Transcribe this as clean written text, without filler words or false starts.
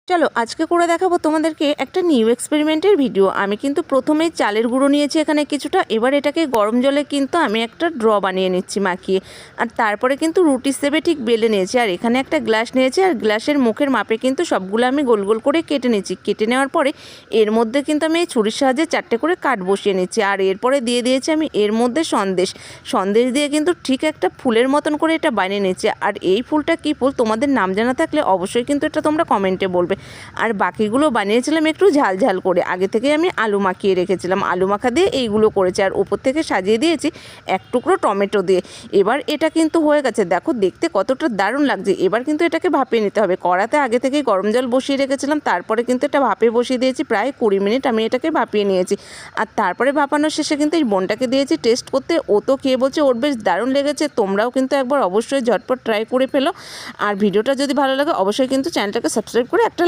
চলো আজকে করে দেখাবো তোমাদেরকে একটা নিউ এক্সপেরিমেন্টের ভিডিও। আমি কিন্তু প্রথমেই চালের গুঁড়ো নিয়েছি এখানে কিছুটা, এবার এটাকে গরম জলে কিন্তু আমি একটা ড্র বানিয়ে নিচ্ছি মাখিয়ে, আর তারপরে কিন্তু রুটি সেবে ঠিক বেলে নিয়েছি। আর এখানে একটা গ্লাস নিয়েছি, আর গ্লাসের মুখের মাপে কিন্তু সবগুলো আমি গোল গোল করে কেটে নিচ্ছি। কেটে নেওয়ার পরে এর মধ্যে কিন্তু আমি এই ছুরির সাহায্যে 4টে করে কাট বসিয়ে নিচ্ছি। আর এরপরে দিয়ে দিয়েছি আমি এর মধ্যে সন্দেশ দিয়ে কিন্তু ঠিক একটা ফুলের মতন করে এটা বানিয়ে নিচ্ছি। আর এই ফুলটা কী ফুল তোমাদের নাম জানা থাকলে অবশ্যই কিন্তু এটা তোমরা কমেন্টে বলবে। আর বাকিগুলো বানিয়েছিলাম একটু ঝাল ঝাল করে, আগে থেকে আমি আলু মাখিয়ে রেখেছিলাম, আলু মাখা দিয়ে এইগুলো করেছি। আর উপর থেকে সাজিয়ে দিয়েছি এক টুকরো টমেটো দিয়ে। এবার এটা কিন্তু হয়ে গেছে, দেখো দেখতে কতটা দারুণ লাগছে। এবার কিন্তু এটাকে ভাপিয়ে নিতে হবে। কড়াতে আগে থেকেই গরম জল বসিয়ে রেখেছিলাম, তারপরে কিন্তু এটা ভাপে বসিয়ে দিয়েছি। প্রায় 20 মিনিট আমি এটাকে ভাপিয়ে নিয়েছি। আর তারপরে ভাপানোর শেষে কিন্তু এই বোনটাকে দিয়েছি টেস্ট করতে। ও তো খেয়ে বলছে ওর বেশ দারুণ লেগেছে। তোমরাও কিন্তু একবার অবশ্যই ঝটপট ট্রাই করে ফেলো। আর ভিডিওটা যদি ভালো লাগে অবশ্যই কিন্তু চ্যানেলটাকে সাবস্ক্রাইব করে একটা